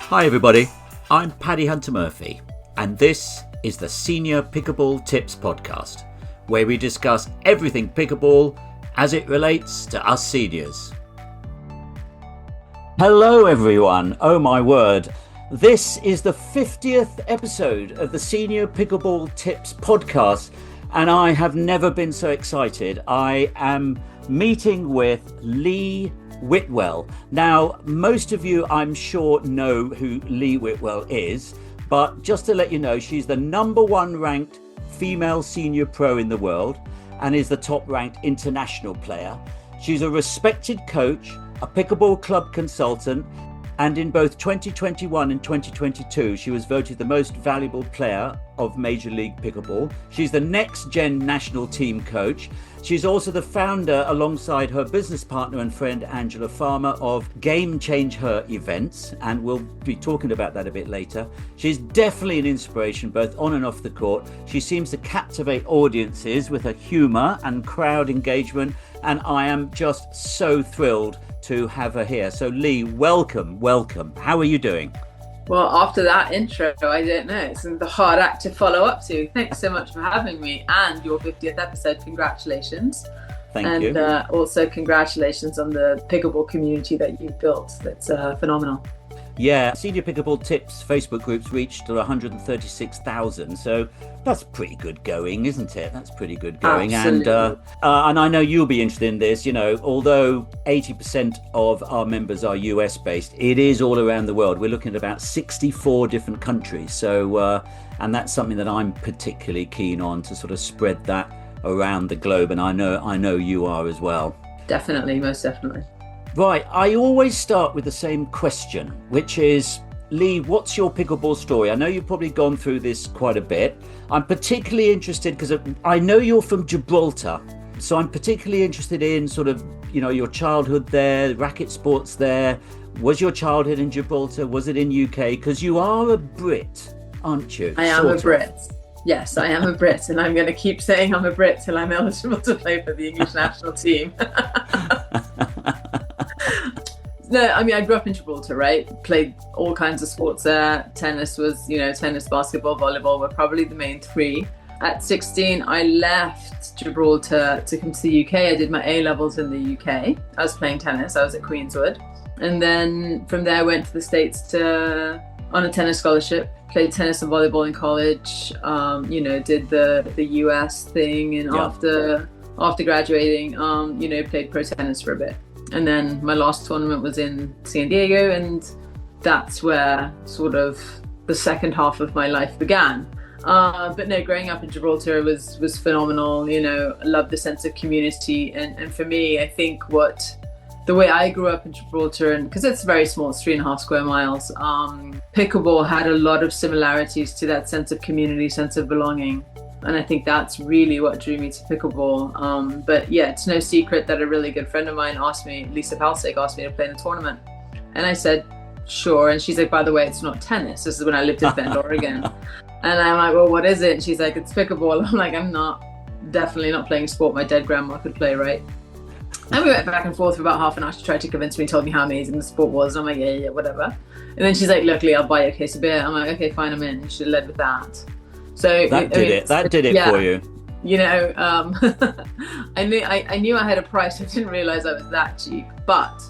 Hi everybody, I'm Paddy Hunter-Murphy, and this is the Senior Pickleball Tips Podcast, where we discuss everything pickleball as it relates to us seniors. Hello everyone, oh my word, this is the 50th episode of the Senior Pickleball Tips Podcast, and I have never been so excited. I am meeting with Lee Whitwell. Now, most of you, I'm sure, know who Lee Whitwell is, but just to let you know, she's the #1 ranked female senior pro in the world and is the top ranked international player. She's a respected coach, a pickleball club consultant, and in both 2021 and 2022, she was voted the most valuable player of Major League Pickleball. She's the next gen national team coach. She's also the founder, alongside her business partner and friend Angela Farmer, of GameChangeHER Events, and we'll be talking about that a bit later. She's definitely an inspiration both on and off the court. She seems to captivate audiences with her humour and crowd engagement, and I am just so thrilled to have her here. So Lee, welcome. How are you doing? Well, after that intro, I don't know. It's the hard act to follow up to. Thanks so much for having me, and your 50th episode. Congratulations. Thank you. And also congratulations on the pickleball community that you've built. That's phenomenal. Yeah, Senior Pickleball Tips Facebook groups reached 136,000, so that's pretty good going, isn't it? That's pretty good going. Absolutely. And I know you'll be interested in this. You know, although 80% of our members are US based, it is all around the world. We're looking at about 64 different countries. So, and that's something that I'm particularly keen on, to sort of spread that around the globe. And I know you are as well. Definitely, most definitely. Right, I always start with the same question, which is, Lee, what's your pickleball story? I know you've probably gone through this quite a bit. I'm particularly interested because I know you're from Gibraltar, so I'm particularly interested in sort of, you know, your childhood there, racket sports there. Was your childhood in Gibraltar? Was it in UK? Because you are a Brit, aren't you? I am a Brit. Yes, I am a Brit, and I'm going to keep saying I'm a Brit till I'm eligible to play for the English national team. No, I mean, I grew up in Gibraltar, right? Played all kinds of sports there. Tennis was, tennis, basketball, volleyball were probably the main three. At 16, I left Gibraltar to come to the UK. I did my A-levels in the UK. I was playing tennis. I was at Queenswood. And then from there, I went to the States on a tennis scholarship. Played tennis and volleyball in college. Did the US thing. And after graduating, played pro tennis for a bit. And then my last tournament was in San Diego, and that's where sort of the second half of my life began. But no, growing up in Gibraltar was phenomenal. I loved the sense of community. And for me, I think the way I grew up in Gibraltar, and because it's very small, it's 3.5 square miles, pickleball had a lot of similarities to that sense of community, sense of belonging. And I think that's really what drew me to pickleball. But yeah, it's no secret that a really good friend of mine Lisa Palsik, asked me to play in a tournament. And I said, sure. And she's like, by the way, it's not tennis. This is when I lived in Bend, Oregon. And I'm like, well, what is it? And she's like, it's pickleball. I'm like, I'm definitely not playing a sport my dead grandma could play, right? And we went back and forth for about half an hour. She tried to convince me, told me how amazing the sport was. And I'm like, yeah, whatever. And then she's like, luckily, I'll buy you a case of beer. I'm like, okay, fine, I'm in. You should have led with that. So that did it for you. I knew I had a price. I didn't realize I was that cheap, but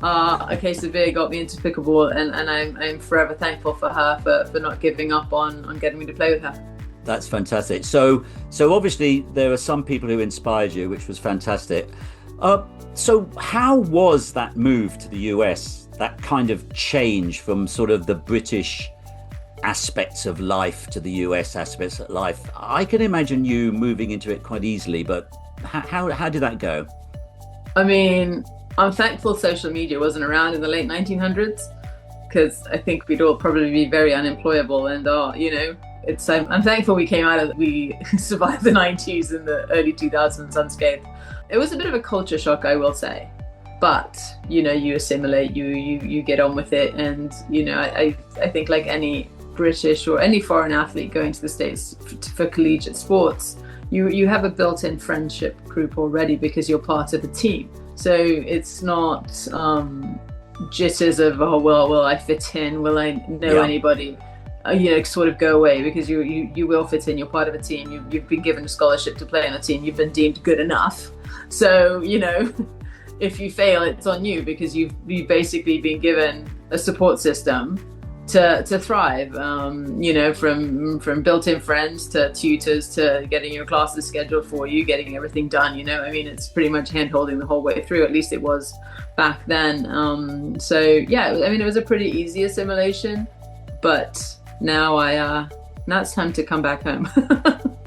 a case of beer got me into pickleball, and I'm forever thankful for her for not giving up on getting me to play with her. That's fantastic. So obviously there are some people who inspired you, which was fantastic. So how was that move to the US, that kind of change from sort of the British aspects of life to the US aspects of life? I can imagine you moving into it quite easily, but how did that go? I mean, I'm thankful social media wasn't around in the late 1900s, because I think we'd all probably be very unemployable, and I'm thankful we survived the 90s and the early 2000s unscathed. It was a bit of a culture shock, I will say, but you assimilate, you get on with it, and I think like any British or any foreign athlete going to the States for collegiate sports, you have a built-in friendship group already because you're part of a team. So it's not jitters of, oh, well, will I fit in? Will I know anybody? Sort of go away, because you will fit in. You're part of a team. You've been given a scholarship to play on a team. You've been deemed good enough. So, if you fail, it's on you, because you've basically been given a support system to thrive. From built-in friends to tutors to getting your classes scheduled for you, getting everything done. It's pretty much hand-holding the whole way through. At least it was back then. It was a pretty easy assimilation, but now it's time to come back home.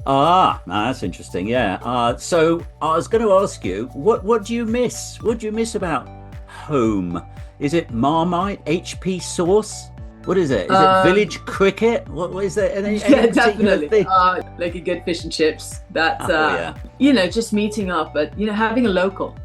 That's interesting. Yeah. So I was going to ask you, what do you miss? What do you miss about home? Is it Marmite, HP sauce? What is it? Is it village cricket? What is there? Any definitely. Thing? Like a good fish and chips. That's just meeting up, but having a local.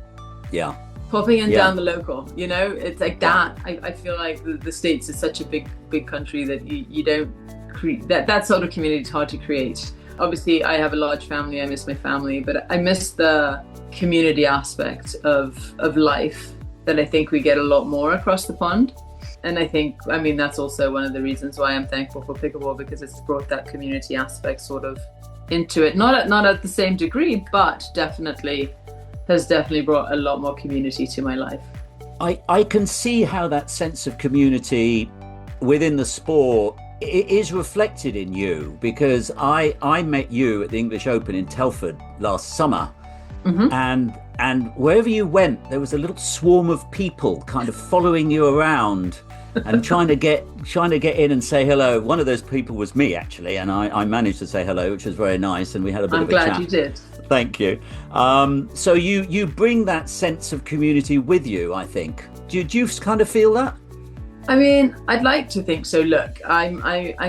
Yeah. Popping in down the local. It's like that. I feel like the States is such a big country that you don't create that sort of community is hard to create. Obviously, I have a large family. I miss my family, but I miss the community aspect of life that I think we get a lot more across the pond. And I think, that's also one of the reasons why I'm thankful for pickleball, because it's brought that community aspect sort of into it. Not at the same degree, but has definitely brought a lot more community to my life. I can see how that sense of community within the sport is reflected in you, because I met you at the English Open in Telford last summer. Mm-hmm. And wherever you went, there was a little swarm of people kind of following you around and trying to get in and say hello. One of those people was me, actually, and I managed to say hello, which was very nice, and we had a bit of a chat. I'm glad you did. Thank you. So you bring that sense of community with you, I think. Do you kind of feel that? I'd like to think so. Look, I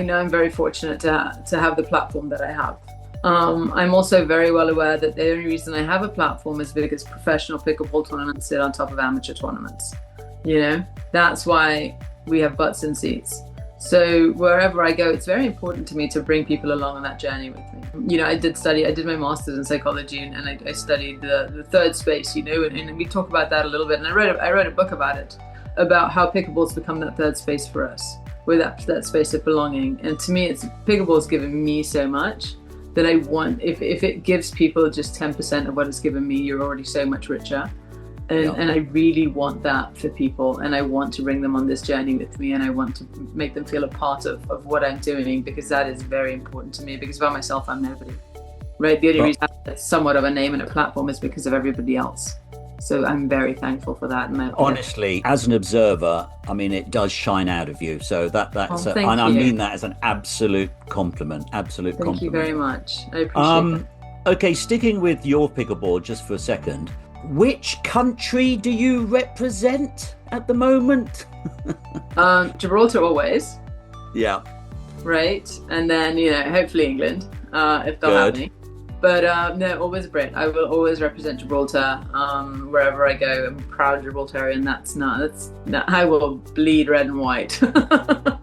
know I'm very fortunate to have the platform that I have. I'm also very well aware that the only reason I have a platform is because professional pickleball tournaments sit on top of amateur tournaments. That's why we have butts in seats. So wherever I go, it's very important to me to bring people along on that journey with me. I did my master's in psychology, and I studied the third space, and we talk about that a little bit. And I wrote a book about it, about how pickleball's become that third space for us, with that space of belonging. And to me, pickleball's given me so much that I want, if it gives people just 10% of what it's given me, you're already so much richer. And I really want that for people, and I want to bring them on this journey with me, and I want to make them feel a part of what I'm doing, because that is very important to me, because by myself, I'm nobody, right? The only reason I have somewhat of a name and a platform is because of everybody else. So I'm very thankful for that. And honestly, as an observer, it does shine out of you. So I mean that as an absolute compliment. Thank you very much. I appreciate it. Okay, sticking with your pickleball just for a second. Which country do you represent at the moment? Gibraltar always. Yeah. Right. And then, hopefully England, if they'll have me. But no, always Brit. I will always represent Gibraltar wherever I go. I'm a proud Gibraltarian. I will bleed red and white.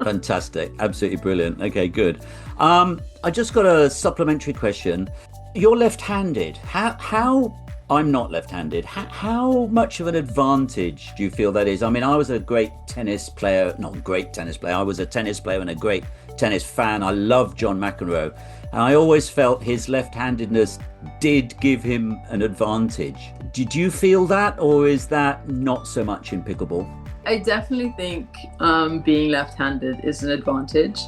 Fantastic. Absolutely brilliant. Okay, good. I just got a supplementary question. You're left-handed. How I'm not left-handed. How much of an advantage do you feel that is? I was a great tennis player, not great tennis player. I was a tennis player and a great tennis fan. I loved John McEnroe. And I always felt his left-handedness did give him an advantage. Did you feel that, or is that not so much in pickleball? I definitely think being left-handed is an advantage.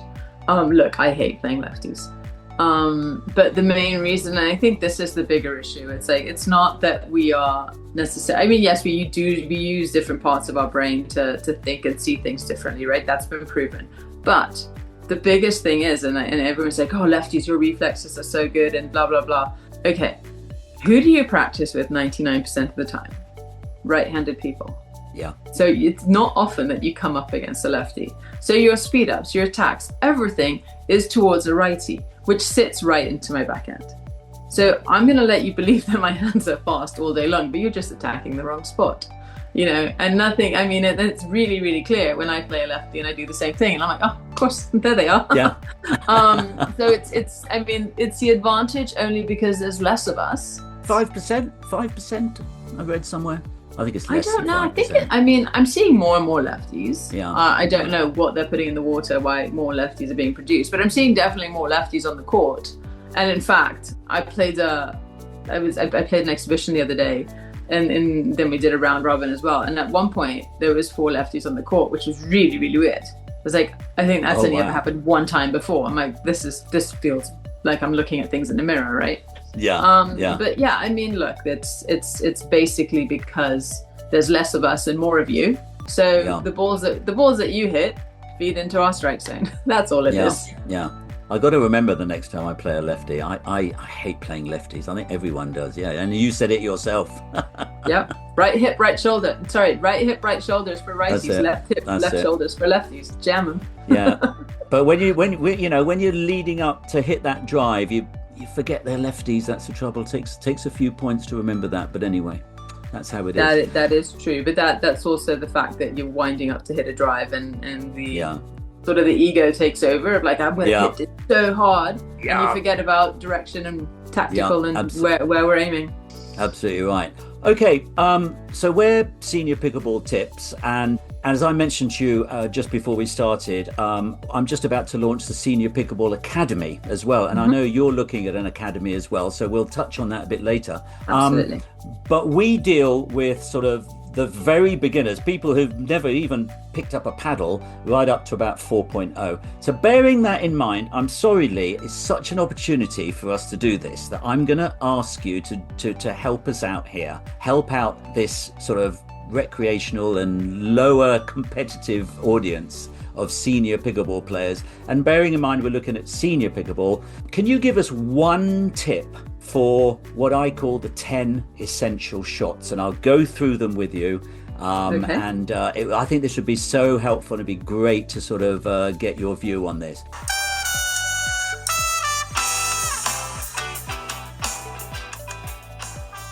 Look, I hate playing lefties. But the main reason, and I think this is the bigger issue, it's not that we are necessarily, yes, we use different parts of our brain to think and see things differently, right? That's been proven. But the biggest thing is, and everyone's like, oh, lefties, your reflexes are so good and blah, blah, blah. Okay, who do you practice with 99% of the time? Right-handed people. Yeah. So it's not often that you come up against a lefty. So your speed ups, your attacks, everything is towards a righty, which sits right into my backhand. So I'm going to let you believe that my hands are fast all day long, but you're just attacking the wrong spot. And nothing, it's really, really clear when I play a lefty and I do the same thing. And I'm like, oh, of course, there they are. Yeah. So it's the advantage only because there's less of us. 5%, I read somewhere. I think it's I less don't than know. 5%. I'm seeing more and more lefties. Yeah. I don't know what they're putting in the water, why more lefties are being produced, but I'm seeing definitely more lefties on the court. And in fact, I played an exhibition the other day, and then we did a round robin as well. And at one point, there was 4 lefties on the court, which was really, really weird. It was like, I think that's only ever happened one time before. I'm like, this feels like I'm looking at things in the mirror, right? Yeah. But yeah, I mean, look, it's basically because there's less of us and more of you. So the balls that you hit feed into our strike zone. That's all it is. Yeah. I got to remember the next time I play a lefty. I hate playing lefties. I think everyone does. Yeah, and you said it yourself. Yep. Right hip, right shoulder. Sorry, right hip, right shoulders for righties. Left hip, left shoulders for lefties. Jam them. Yeah. But when you're leading up to hit that drive, you forget they're lefties. That's the trouble. Takes a few points to remember that. But anyway, that's how it is. That is true. But that's also the fact that you're winding up to hit a drive, and the sort of the ego takes over of like, I'm going to hit it so hard, and you forget about direction and tactical and where we're aiming. Absolutely right. Okay, so we're Senior Pickleball Tips, and as I mentioned to you just before we started, I'm just about to launch the Senior Pickleball Academy as well, and I know you're looking at an academy as well, so we'll touch on that a bit later. Absolutely. But we deal with sort of the very beginners, people who've never even picked up a paddle, right up to about 4.0. So bearing that in mind, I'm sorry, Lee, it's such an opportunity for us to do this that I'm going to ask you to help us out here, help out this sort of recreational and lower competitive audience of senior pickleball players. And bearing in mind we're looking at senior pickleball, can you give us one tip for what I call the 10 essential shots? And I'll go through them with you. And I think this would be so helpful. It'd be great to sort of get your view on this.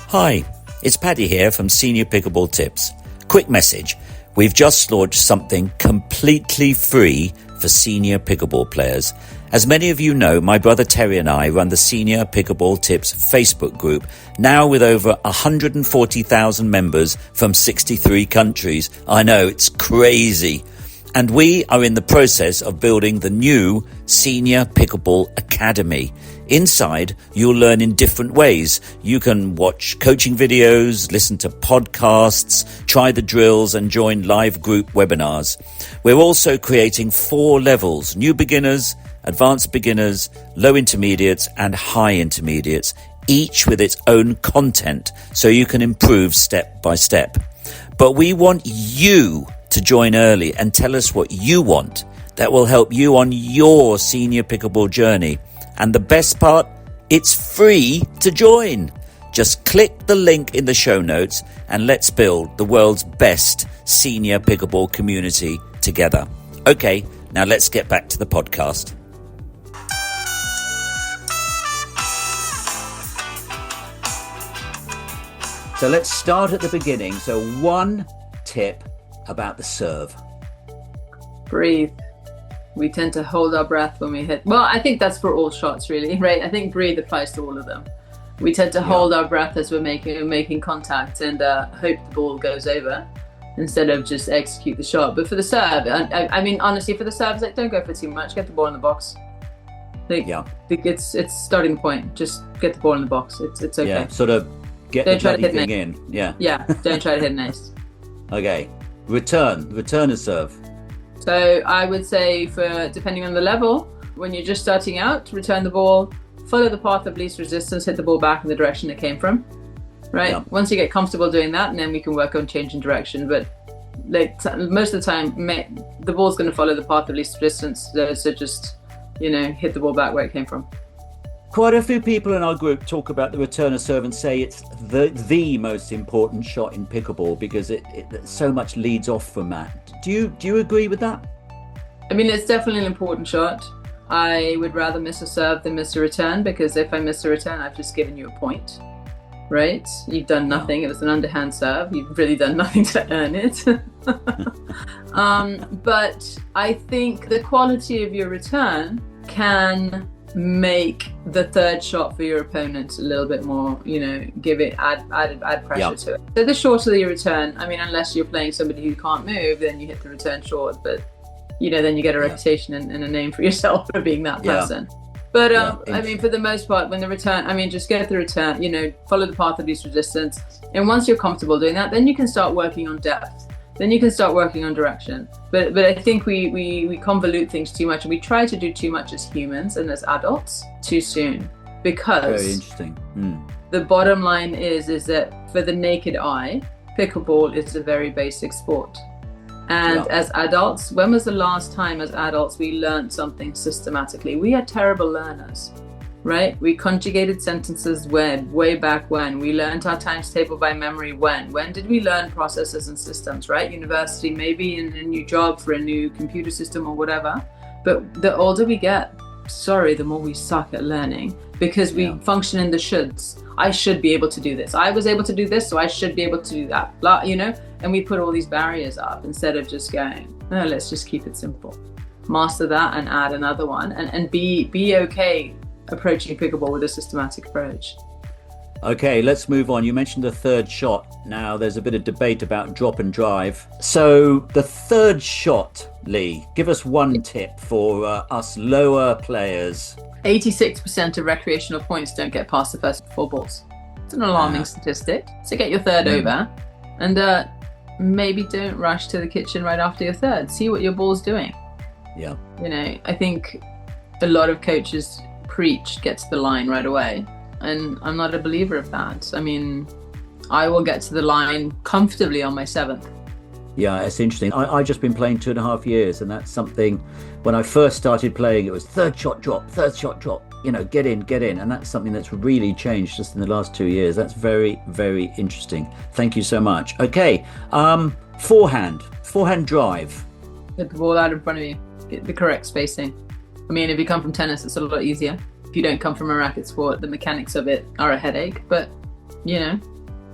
Hi, it's Paddy here from Senior Pickleball Tips. Quick message. We've just launched something completely free for senior pickleball players. As many of you know, my brother Terry and I run the Senior Pickleball Tips Facebook group, now with over 140,000 members from 63 countries. I know, it's crazy. And we are in the process of building the new Senior Pickleball Academy. Inside, you'll learn in different ways. You can watch coaching videos, listen to podcasts, try the drills, and join live group webinars. We're also creating 4 levels: new beginners, advanced beginners, low intermediates, and high intermediates, each with its own content, so you can improve step by step. But we want you to join early and tell us what you want. That will help you on your senior pickleball journey. And the best part, it's free to join. Just click the link in the show notes and let's build the world's best senior pickleball community together. Okay, now let's get back to the podcast. So let's start at the beginning. So one tip about the serve. Breathe. We tend to hold our breath when we hit. Well, I think that's for all shots, really, right? I think breathe applies to all of them. We tend to hold our breath as we're making contact and hope the ball goes over instead of just execute the shot. But for the serve, I mean, honestly, for the serve, like, don't go for too much. Get the ball in the box. It's starting point. Just get the ball in the box. It's okay. Yeah, sort of get the bloody thing in. Yeah. Yeah, don't try to hit an ace. Okay. Return a serve. So I would say, for depending on the level, when you're just starting out, return the ball, follow the path of least resistance, hit the ball back in the direction it came from, right? Yeah. Once you get comfortable doing that, and then we can work on changing direction. But most of the time, the ball's going to follow the path of least resistance. So just, hit the ball back where it came from. Quite a few people in our group talk about the return of serve and say it's the most important shot in pickleball because it so much leads off from that. Do you agree with that? I mean, it's definitely an important shot. I would rather miss a serve than miss a return, because if I miss a return, I've just given you a point, right? You've done nothing. It was an underhand serve. You've really done nothing to earn it. But I think the quality of your return can make the third shot for your opponent a little bit more, add pressure to it. So the shorter the return, unless you're playing somebody who can't move, then you hit the return short, but then you get a reputation and a name for yourself for being that person. But for the most part, when the return, just get the return, follow the path of least resistance. And once you're comfortable doing that, then you can start working on depth. Then you can start working on direction. But I think we convolute things too much, and we try to do too much as humans and as adults too soon. Because very interesting. The bottom line is that for the naked eye, pickleball is a very basic sport. And as adults, when was the last time as adults we learned something systematically? We are terrible learners, right? We conjugated sentences way back when. We learned our times table by memory when. When did we learn processes and systems, right? University, maybe in a new job for a new computer system or whatever. But the older we get, the more we suck at learning, because we function in the shoulds. I should be able to do this. I was able to do this, so I should be able to do that. And we put all these barriers up instead of just going, no, let's just keep it simple. Master that and add another one, and be okay approaching pickleball with a systematic approach. Okay, let's move on. You mentioned the third shot. Now there's a bit of debate about drop and drive. So the third shot, Lee, give us one tip for us lower players. 86% of recreational points don't get past the first 4 balls. It's an alarming statistic. So get your third over, and maybe don't rush to the kitchen right after your third. See what your ball's doing. Yeah. I think a lot of coaches preach get to the line right away, and I'm not a believer of that. I will get to the line comfortably on my 7th. Yeah, it's interesting. I've just been playing 2.5 years, and that's something, when I first started playing, it was third shot drop, get in. And that's something that's really changed just in the last 2 years. That's very, very interesting. Thank you so much. Okay, forehand drive. Get the ball out in front of you, get the correct spacing. If you come from tennis, it's a lot easier. If you don't come from a racket sport, the mechanics of it are a headache, but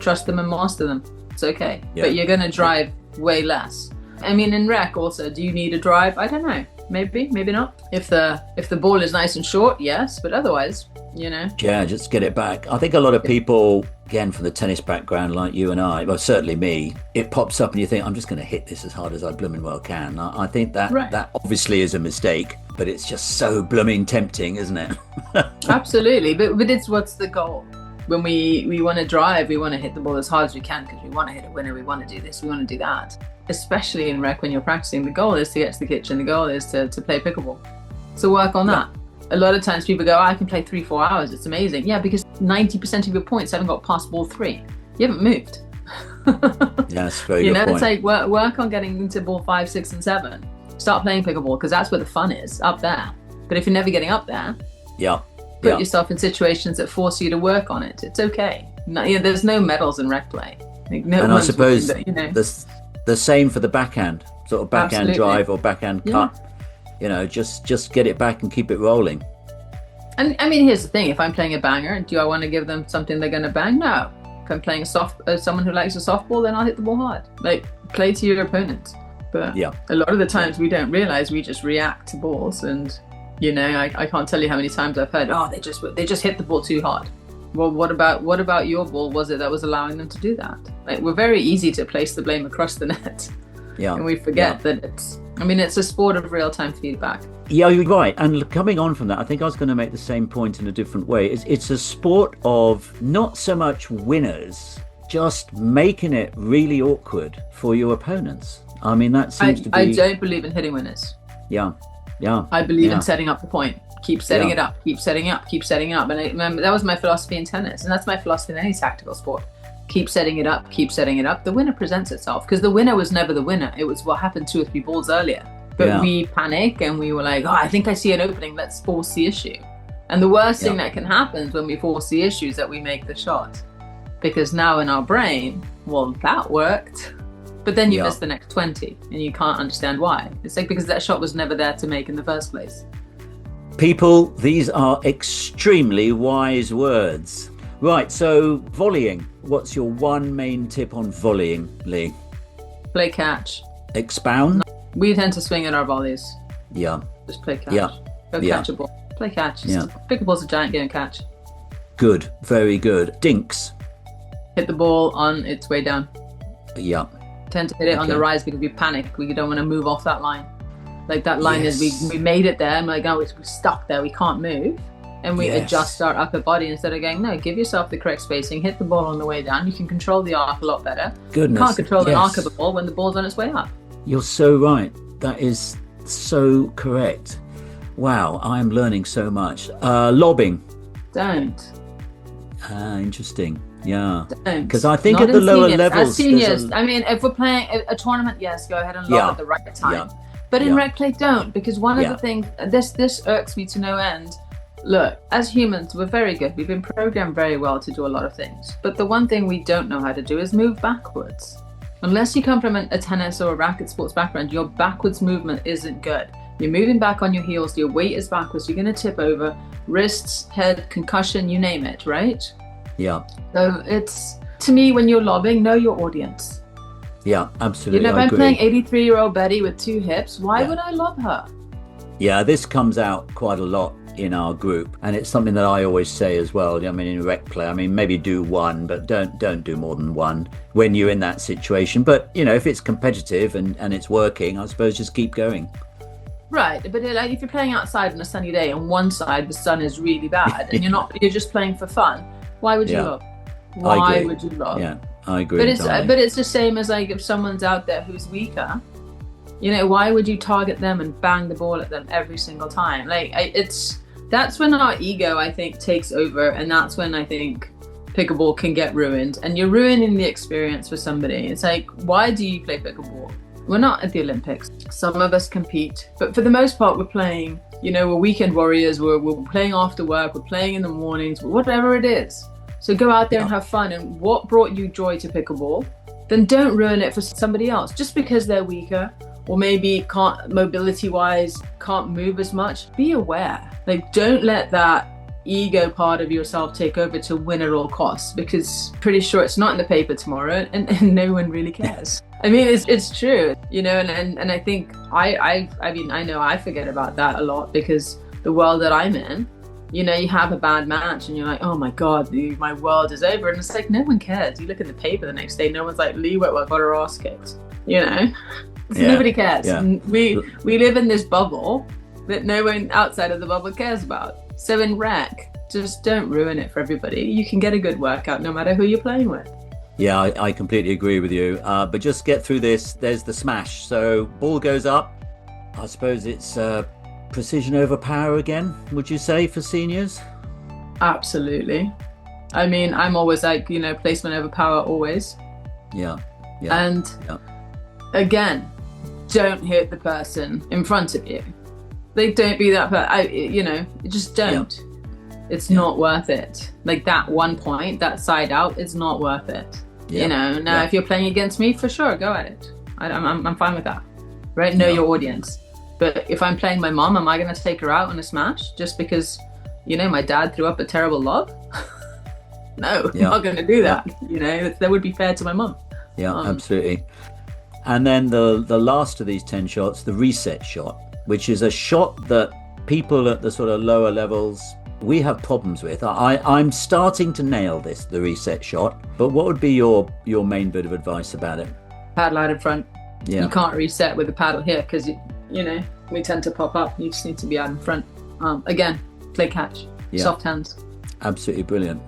trust them and master them. It's okay. Yeah. But you're going to drive way less. In rec also, do you need a drive? I don't know. Maybe not. If the ball is nice and short, yes, but otherwise, Yeah, just get it back. I think a lot of people, again, from the tennis background like you and I, well, certainly me, it pops up and you think, I'm just going to hit this as hard as I blooming well can. I think that obviously is a mistake, but it's just so blooming tempting, isn't it? Absolutely, but it's what's the goal? When we want to drive, we want to hit the ball as hard as we can because we want to hit a winner, we want to do this, we want to do that. Especially in rec when you're practicing, the goal is to get to the kitchen, the goal is to play pickleball. So work on that. A lot of times people go, I can play 3-4 hours, it's amazing. Yeah, because 90% of your points haven't got past ball 3. You haven't moved. That's very good point. It's like work on getting into ball 5, 6 and 7. Start playing pickleball because that's where the fun is, up there. But if you're never getting up there, put yourself in situations that force you to work on it. It's okay. There's no medals in rec play. And I suppose the same for the backhand, sort of backhand drive or backhand cut. Just get it back and keep it rolling. And here's the thing: if I'm playing a banger, do I want to give them something they're going to bang? No. If I'm playing someone who likes a softball, then I'll hit the ball hard. Play to your opponent. But a lot of the times we don't realize we just react to balls, and I can't tell you how many times I've heard, they just hit the ball too hard. Well, what about your ball was it that was allowing them to do that? We're very easy to place the blame across the net. Yeah. And we forget that it's a sport of real-time feedback. Yeah, you're right. And coming on from that, I think I was going to make the same point in a different way. It's a sport of not so much winners, just making it really awkward for your opponents. That seems to be... I don't believe in hitting winners. Yeah. I believe in setting up the point. Keep setting it up, keep setting up. And I remember that was my philosophy in tennis, and that's my philosophy in any tactical sport. Keep setting it up. The winner presents itself, because the winner was never the winner. It was what happened 2 or 3 balls earlier. But we panic and we were like, I think I see an opening, let's force the issue. And the worst thing that can happen when we force the issue is that we make the shot. Because now in our brain, well, that worked. But then you miss the next 20 and you can't understand why. It's because that shot was never there to make in the first place. People, these are extremely wise words. Right, so volleying. What's your one main tip on volleying, Lee? Play catch. Expound? We tend to swing at our volleys. Yeah. Just play catch. Yeah. Go catch a ball. Play catch. Yeah. Pickleball's a giant game of catch. Good, very good. Dinks. Hit the ball on its way down. Yeah. Tend to hit it on the rise because we panic. We don't want to move off that line. Like that line is we made it there and we're like, oh, we're stuck there. We can't move. And we adjust our upper body instead of going, no, give yourself the correct spacing, hit the ball on the way down. You can control the arc a lot better. Goodness. You can't control the arc of the ball when the ball's on its way up. You're so right. That is so correct. Wow, I'm learning so much. Lobbing. Don't. Interesting. Yeah. Don't. Because I think Not at the in lower seniors. levels... As seniors, I mean, if we're playing a tournament, yes, go ahead and lob at the right time. But in rec play, don't. Because one of the things, this irks me to no end. Look, as humans, we're very good. We've been programmed very well to do a lot of things. But the one thing we don't know how to do is move backwards. Unless you come from a tennis or a racket sports background, your backwards movement isn't good. You're moving back on your heels, your weight is backwards, you're going to tip over, wrists, head, concussion, you name it, right? Yeah. So it's, to me, when you're lobbing, know your audience. Yeah, absolutely. You know, if I'm playing 83-year-old Betty with 2 hips, why would I lob her? Yeah, this comes out quite a lot in our group, and it's something that I always say as well. I mean, in rec play, I mean, maybe do one, but don't do more than one when you're in that situation. But you know, if it's competitive and it's working, I suppose just keep going. Right, but like if you're playing outside on a sunny day, on one side the sun is really bad, and you're just playing for fun, why would you lob? Why would you lob? Yeah, I agree. But it's the same as like if someone's out there who's weaker. You know, why would you target them and bang the ball at them every single time? Like, that's when our ego, I think, takes over, and that's when I think pickleball can get ruined, and you're ruining the experience for somebody. It's like, why do you play pickleball? We're not at the Olympics. Some of us compete, but for the most part, we're playing, you know, we're weekend warriors, we're playing after work, we're playing in the mornings, whatever it is. So go out there and have fun, and what brought you joy to pickleball, then don't ruin it for somebody else just because they're weaker. Or maybe can't, mobility-wise, can't move as much. Be aware. Like, don't let that ego part of yourself take over to win at all costs, because pretty sure it's not in the paper tomorrow, and no one really cares. I mean, it's true, you know, and I think I mean, I know I forget about that a lot, because the world that I'm in, you know, you have a bad match and you're like, oh my God, my world is over. And it's like, no one cares. You look in the paper the next day, no one's like, Lee Whitwell got her ass kicked, you know? Nobody cares. Yeah. We live in this bubble that no one outside of the bubble cares about. So in rec, just don't ruin it for everybody. You can get a good workout no matter who you're playing with. Yeah, I completely agree with you. But just get through this. There's the smash. So ball goes up. I suppose it's precision over power again, would you say, for seniors? Absolutely. I mean, I'm always like, you know, placement over power always. Yeah. And again, don't hit the person in front of you. Like, don't be that person. You know, just don't. It's not worth it. Like that 1 point, that side out, is not worth it. You know. Now, if you're playing against me, for sure, go at it. I'm fine with that. Right? Know your audience. But if I'm playing my mom, am I going to take her out on a smash just because, you know, my dad threw up a terrible lob? No, I'm not going to do that. You know, that would be fair to my mom. Yeah, absolutely. And then the last of these 10 shots, the reset shot, which is a shot that people at the sort of lower levels, we have problems with. I'm starting to nail this, the reset shot. But what would be your main bit of advice about it? Paddle out in front. Yeah. You can't reset with the paddle here because, you know, we tend to pop up. You just need to be out in front. Again, play catch, soft hands. Absolutely brilliant.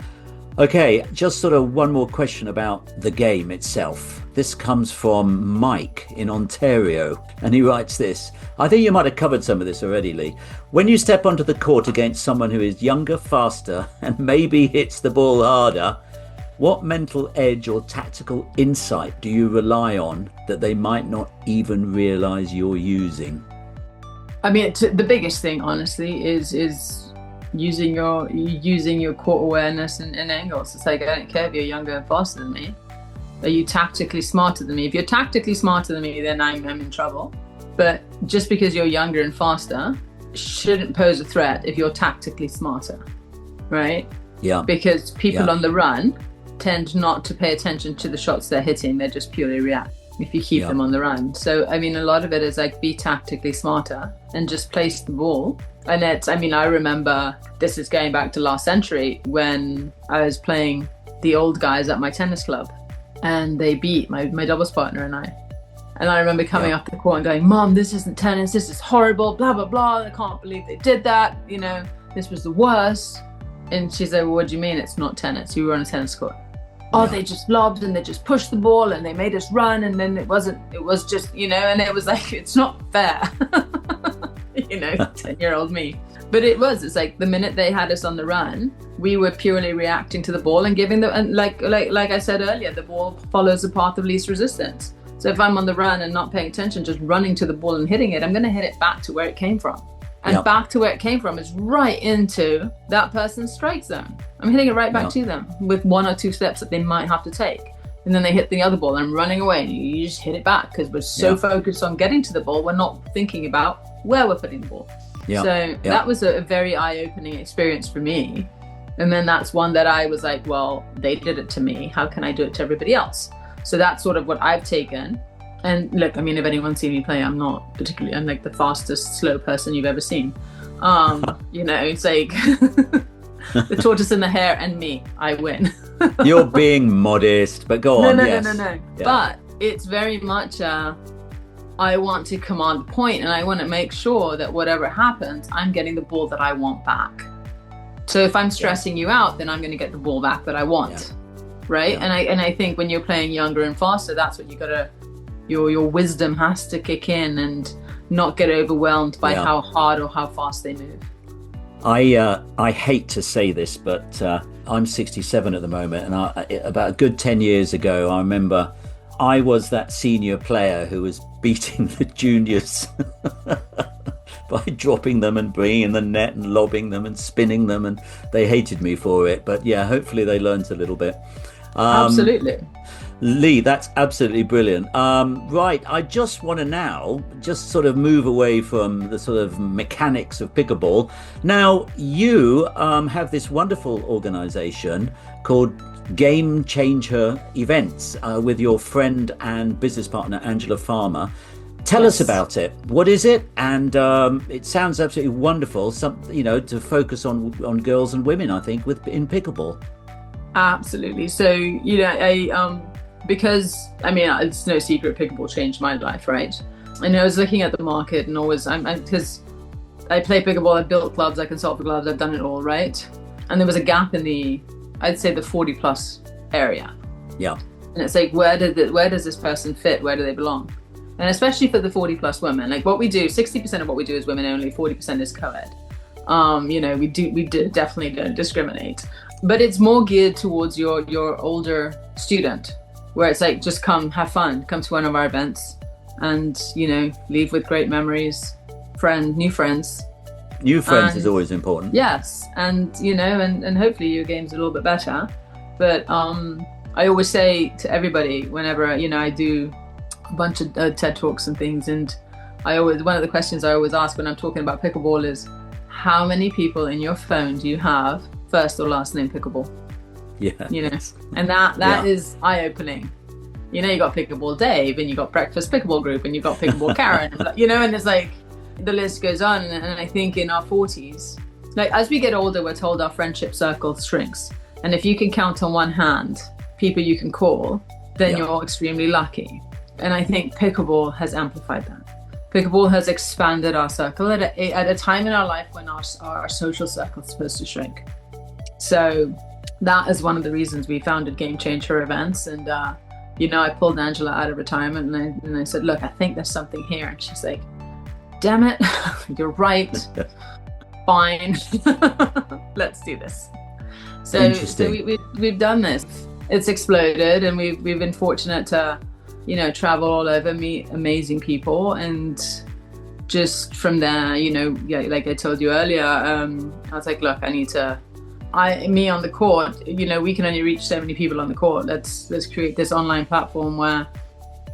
Okay, just sort of one more question about the game itself. This comes from Mike in Ontario, and he writes this. I think you might have covered some of this already, Lee. When you step onto the court against someone who is younger, faster, and maybe hits the ball harder, what mental edge or tactical insight do you rely on that they might not even realise you're using? I mean, the biggest thing, honestly, is using your court awareness and angles. It's like, I don't care if you're younger and faster than me. Are you tactically smarter than me? If you're tactically smarter than me, then I'm in trouble. But just because you're younger and faster shouldn't pose a threat if you're tactically smarter, right? Yeah. Because people on the run tend not to pay attention to the shots they're hitting. They just purely react. if you keep them on the run. So, I mean, a lot of it is like be tactically smarter and just place the ball. And I remember, this is going back to last century, when I was playing the old guys at my tennis club and they beat my doubles partner and I. And I remember coming off the court and going, Mom, this isn't tennis, this is horrible, blah, blah, blah. I can't believe they did that. You know, this was the worst. And she said, well, what do you mean it's not tennis? You were on a tennis court. Oh, they just lobbed and they just pushed the ball and they made us run. And then it was just, you know, and it was like, it's not fair. You know, 10-year-old me. But it's like the minute they had us on the run, we were purely reacting to the ball and giving and like I said earlier, the ball follows the path of least resistance. So if I'm on the run and not paying attention, just running to the ball and hitting it, I'm going to hit it back to where it came from. And back to where it came from is right into that person's strike zone. I'm hitting it right back to them with 1 or 2 steps that they might have to take. And then they hit the other ball and I'm running away and you just hit it back because we're so focused on getting to the ball, we're not thinking about where we're putting the ball. That was a very eye-opening experience for me. And then that's one that I was like, well, they did it to me. How can I do it to everybody else? So that's sort of what I've taken. And look, I mean, if anyone's seen me play, I'm like the fastest, slow person you've ever seen. You know, it's like the tortoise and the hare and me, I win. You're being modest, but go on. No. Yeah. But it's very much, I want to command the point and I want to make sure that whatever happens, I'm getting the ball that I want back. So if I'm stressing you out, then I'm going to get the ball back that I want. Right. And I think when you're playing younger and faster, that's what you gotta, your wisdom has to kick in and not get overwhelmed by how hard or how fast they move. I hate to say this, but I'm 67 at the moment, and about a good 10 years ago, I remember I was that senior player who was beating the juniors by dropping them and bringing in the net and lobbing them and spinning them, and they hated me for it. But yeah, hopefully they learned a little bit. Absolutely. Lee, that's absolutely brilliant. Right, I just want to now just sort of move away from the sort of mechanics of pickleball. Now, you have this wonderful organization called GameChangeHER Events with your friend and business partner, Angela Farmer. Tell us about it. What is it? And it sounds absolutely wonderful, to focus on girls and women, I think, in pickleball. Absolutely. So, because, it's no secret, pickleball changed my life, right? And I was looking at the market and always, because I play pickleball, I've built clubs, I consult for clubs, I've done it all, right? And there was a gap in I'd say the 40 plus area. Yeah. And it's like, where does this person fit? Where do they belong? And especially for the 40 plus women, like what we do, 60% of what we do is women only, 40% is co-ed. We definitely don't discriminate. But it's more geared towards your older student, where it's like, just come, have fun, come to one of our events and, leave with great memories, new friends. New friends is always important. Yes. And, and hopefully your game's a little bit better. But I always say to everybody, whenever, I do a bunch of TED Talks and things, and one of the questions I always ask when I'm talking about pickleball is, how many people in your phone do you have first or last name pickleball? Yeah. And that is eye-opening. You got Pickleball Dave, and you got Breakfast Pickleball Group, and you got Pickleball Karen, and it's like, the list goes on. And I think in our 40s, like as we get older, we're told our friendship circle shrinks. And if you can count on one hand people you can call, then you're extremely lucky. And I think pickleball has amplified that. Pickleball has expanded our circle at a time in our life when our social circle is supposed to shrink. So that is one of the reasons we founded GameChangeHER Events. And, I pulled Angela out of retirement and I said, look, I think there's something here. And she's like, damn it, you're right. Fine. Let's do this. So we've done this. It's exploded, and we've been fortunate to, travel all over, meet amazing people, and just from there, like I told you earlier, I was like, look, me on the court, we can only reach so many people on the court. Let's create this online platform where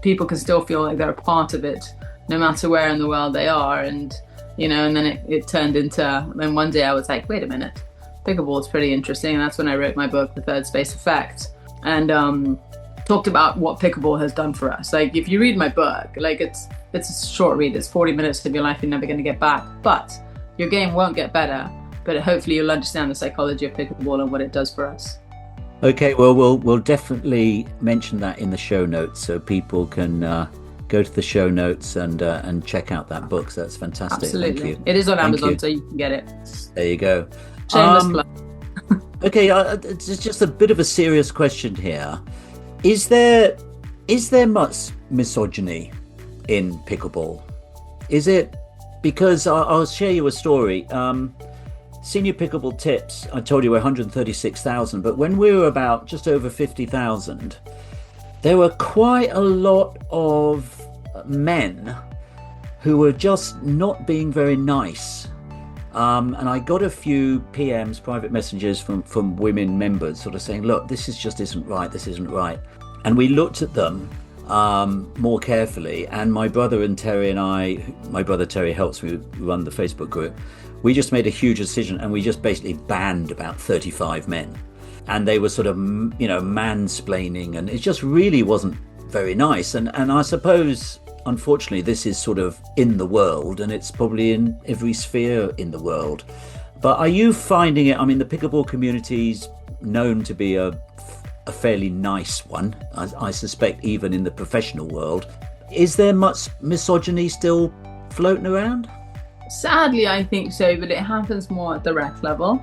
people can still feel like they're a part of it, no matter where in the world they are. And, and then it turned into, then one day I was like, wait a minute, pickleball is pretty interesting. And that's when I wrote my book, The Third Space Effect. And talked about what pickleball has done for us. Like, if you read my book, like it's a short read, it's 40 minutes of your life you're never going to get back, but your game won't get better, but hopefully you'll understand the psychology of pickleball and what it does for us. Okay, well, we'll definitely mention that in the show notes so people can go to the show notes and check out that book. So that's fantastic. Absolutely. Thank you. It is on Thank Amazon, you. so you can get it. There you go. Shameless plug. Okay, it's just a bit of a serious question here. Is there much misogyny in pickleball? Is it? Because I'll share you a story. Senior Pickleball Tips, I told you we're 136,000, but when we were about just over 50,000, there were quite a lot of men who were just not being very nice. And I got a few PMs, private messages from women members sort of saying, look, this isn't right. And we looked at them more carefully, and my brother Terry helps me run the Facebook group. We just made a huge decision, and we just basically banned about 35 men, and they were sort of, mansplaining, and it just really wasn't very nice. And I suppose, unfortunately, this is sort of in the world, and it's probably in every sphere in the world. But are you finding it? I mean, the pickleball community's known to be a fairly nice one, I suspect, even in the professional world. Is there much misogyny still floating around? Sadly, I think so, but it happens more at the rec level.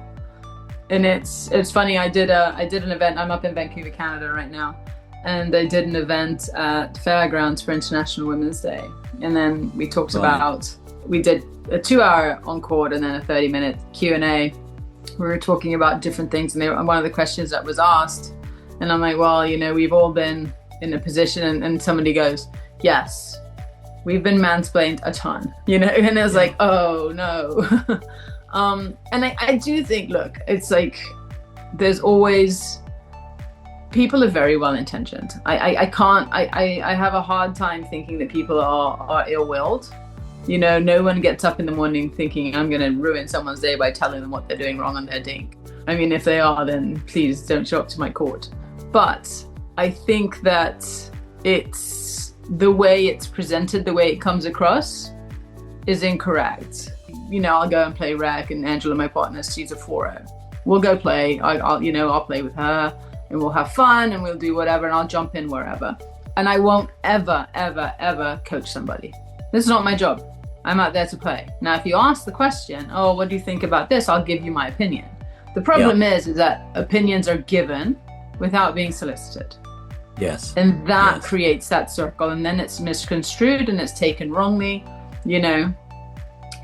And it's funny, I did an event. I'm up in Vancouver, Canada right now, and I did an event at Fairgrounds for International Women's Day. And then we talked about, we did a 2-hour on court and then a 30-minute Q&A. We were talking about different things, and one of the questions that was asked, and I'm like, well, we've all been in a position, and somebody goes, yes, we've been mansplained a ton, and I was like, oh no. And I do think, look, it's like, there's always, people are very well intentioned. I have a hard time thinking that people are ill-willed. No one gets up in the morning thinking, I'm going to ruin someone's day by telling them what they're doing wrong on their dink. I mean, if they are, then please don't show up to my court. But I think that it's the way it's presented, the way it comes across is incorrect. I'll go and play rec, and Angela, my partner, she's a 4-0. We'll go play. I'll play with her, and we'll have fun, and we'll do whatever, and I'll jump in wherever. And I won't ever, ever, ever coach somebody. This is not my job. I'm out there to play. Now, if you ask the question, oh, what do you think about this? I'll give you my opinion. The problem is that opinions are given without being solicited. Yes. And that creates that circle, and then it's misconstrued and it's taken wrongly,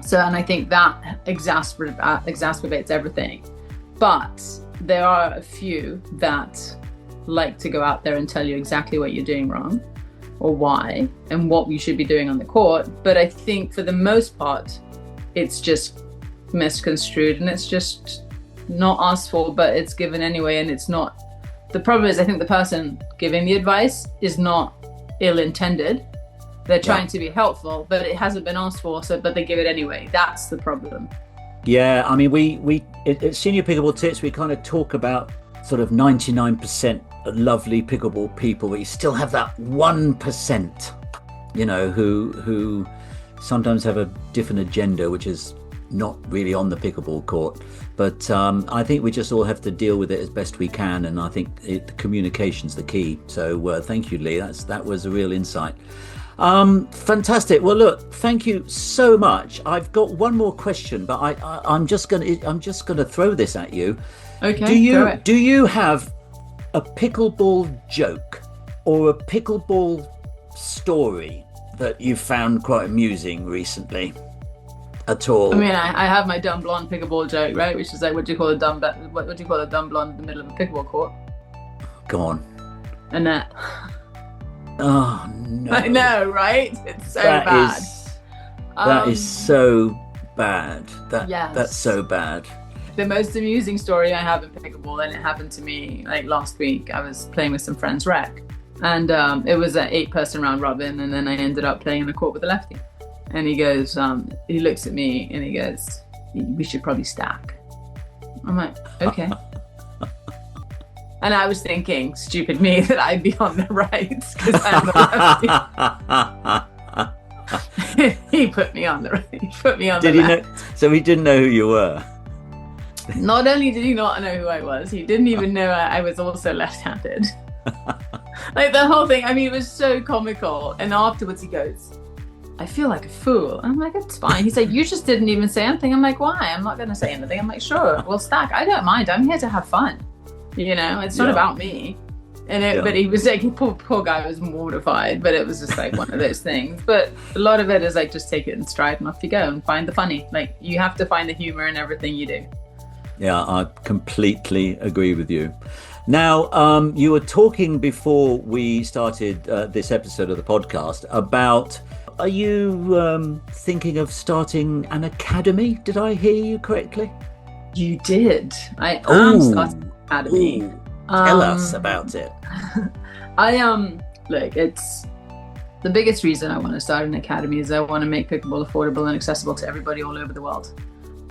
So, and I think that exacerbates everything. But there are a few that like to go out there and tell you exactly what you're doing wrong, or why, and what you should be doing on the court. But I think for the most part, it's just misconstrued, and it's just not asked for, but it's given anyway, and it's not. The problem is, I think the person giving the advice is not ill-intended. They're trying to be helpful, but it hasn't been asked for, but they give it anyway. That's the problem. Yeah, I mean, we at Senior Pickleball Tips, we kind of talk about sort of 99% lovely pickleball people, but you still have that 1%, who sometimes have a different agenda, which is not really on the pickleball court. But I think we just all have to deal with it as best we can, and I think the communication's the key. So thank you, Lee. That was a real insight. Fantastic. Well, look, thank you so much. I've got one more question, but I'm just gonna throw this at you. Okay. Do you have a pickleball joke or a pickleball story that you found quite amusing recently at all? I mean, I have my dumb blonde pickleball joke, right? Which is like, what do you call a dumb blonde in the middle of a pickleball court? Go on. A net. Oh no! I know, right? It's so bad. That is so bad. That's so bad. The most amusing story I have in pickleball, and it happened to me like last week. I was playing with some friends rec, and it was an 8-person round robin, and then I ended up playing in the court with a leftie. And he goes, he looks at me and he goes, "We should probably stack." I'm like, okay. And I was thinking, stupid me, that I'd be on the right because I'm the lefty. He put me on the right. He put me on the left. So he didn't know who you were? Not only did he not know who I was, he didn't even know I was also left-handed. Like the whole thing, I mean, it was so comical. And afterwards he goes, I feel like a fool. And I'm like, it's fine. He's like, you just didn't even say anything. I'm like, why? I'm not going to say anything. I'm like, sure, we'll stack. I don't mind. I'm here to have fun. You know, it's not about me. And but he was like, poor guy was mortified, but it was just like one of those things. But a lot of it is like, just take it in stride and off you go and find the funny. Like you have to find the humor in everything you do. Yeah, I completely agree with you. Now, you were talking before we started this episode of the podcast about, are you thinking of starting an academy? Did I hear you correctly? You did. I am starting an academy. Ooh, tell us about it. Look, it's the biggest reason I want to start an academy is I want to make pickleball affordable and accessible to everybody all over the world.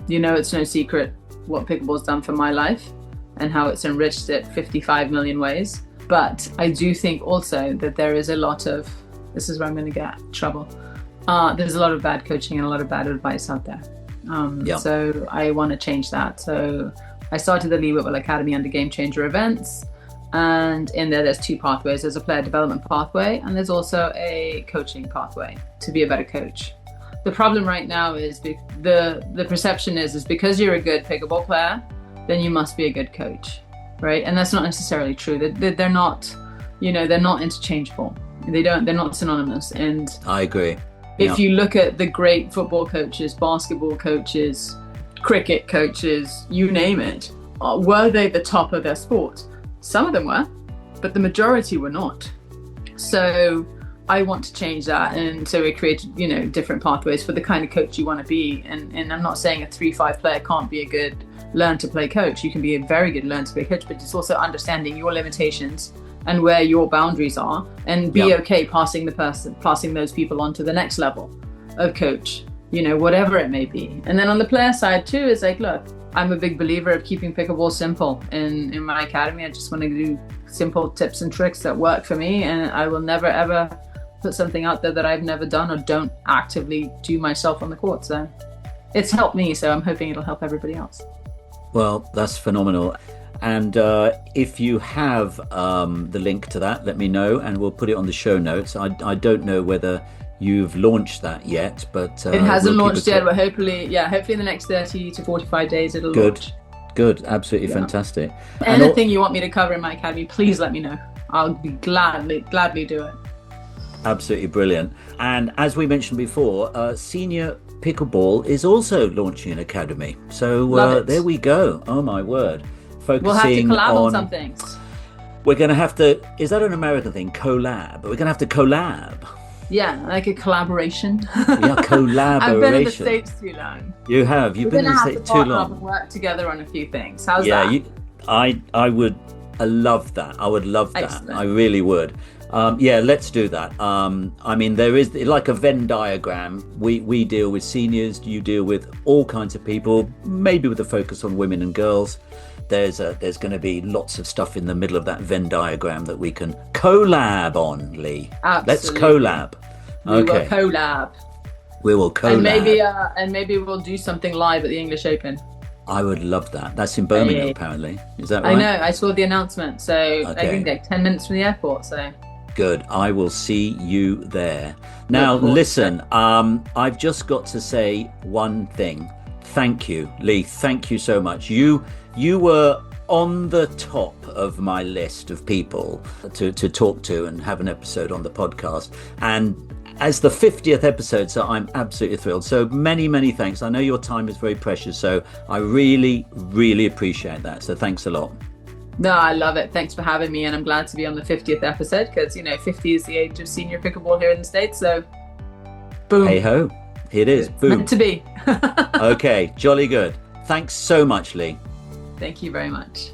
You know, it's no secret what pickleball's done for my life and how it's enriched it 55 million ways. But I do think also that there is a lot of, this is where I'm going to get trouble. There's a lot of bad coaching and a lot of bad advice out there. So I want to change that. So I started the Lee Whitwell Academy under GameChangeHER Events. And in there's two pathways. There's a player development pathway and there's also a coaching pathway to be a better coach. The problem right now is the perception is because you're a good pickleball player, then you must be a good coach, right? And that's not necessarily true. They're not, they're not interchangeable. They're not synonymous. And I agree. If you look at the great football coaches, basketball coaches, cricket coaches, you name it, were they the top of their sport? Some of them were, but the majority were not. So I want to change that, and so we created, different pathways for the kind of coach you want to be. And I'm not saying a 3-5 player can't be a good learn to play coach. You can be a very good learn to play coach, but it's also understanding your limitations and where your boundaries are, and be okay passing those people on to the next level of coach, whatever it may be. And then on the player side too, is like, look, I'm a big believer of keeping pickleball simple. In my academy, I just want to do simple tips and tricks that work for me, and I will never ever put something out there that I've never done or don't actively do myself on the court. So it's helped me, so I'm hoping it'll help everybody else. Well, that's phenomenal. And if you have the link to that, let me know and we'll put it on the show notes. I don't know whether you've launched that yet, but it hasn't launched yet, but hopefully in the next 30 to 45 days it'll launch. Good, absolutely fantastic. Anything you want me to cover in my academy, please let me know. I'll be gladly do it. Absolutely brilliant. And as we mentioned before, Senior Pickleball is also launching an academy. So there we go. Oh my word. Focusing we'll have to collab on some things. We're going to have to, is that an American thing? Collab. We're going to have to collab. Yeah, like a collaboration. Yeah, collaboration. I've been in the States too long. You have. You've been in the States too long. And work together on a few things. How's that? I would love that. I would love that. Excellent. I really would. Let's do that. I mean, there is like a Venn diagram. We deal with seniors. You deal with all kinds of people, maybe with a focus on women and girls. There's going to be lots of stuff in the middle of that Venn diagram that we can collab on, Lee. Absolutely. Let's collab. Okay. We will collab. And maybe we'll do something live at the English Open. I would love that. That's in Birmingham, apparently. Is that right? I know. I saw the announcement. So I think like 10 minutes from the airport. So good. I will see you there. Now, listen, I've just got to say one thing. Thank you, Lee. Thank you so much. You were on the top of my list of people to talk to and have an episode on the podcast. And as the 50th episode, so I'm absolutely thrilled. So many, many thanks. I know your time is very precious, so I really, really appreciate that. So thanks a lot. No, I love it. Thanks for having me. And I'm glad to be on the 50th episode because, 50 is the age of senior pickleball here in the States. So boom. Hey ho. Here it is. It's boom. meant to be. Okay. Jolly good. Thanks so much, Lee. Thank you very much.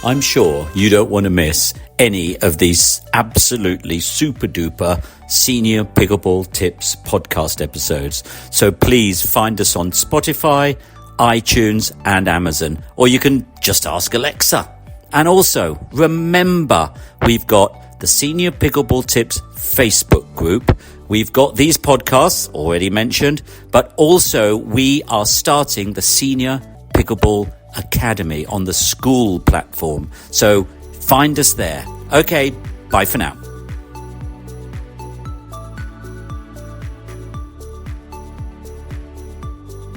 I'm sure you don't want to miss any of these absolutely super duper Senior Pickleball Tips podcast episodes. So please find us on Spotify, iTunes and Amazon, or you can just ask Alexa. And also remember, we've got the Senior Pickleball Tips Facebook group. We've got these podcasts already mentioned, but also we are starting the Senior Pickleball Academy on the school platform. So find us there. Okay, bye for now.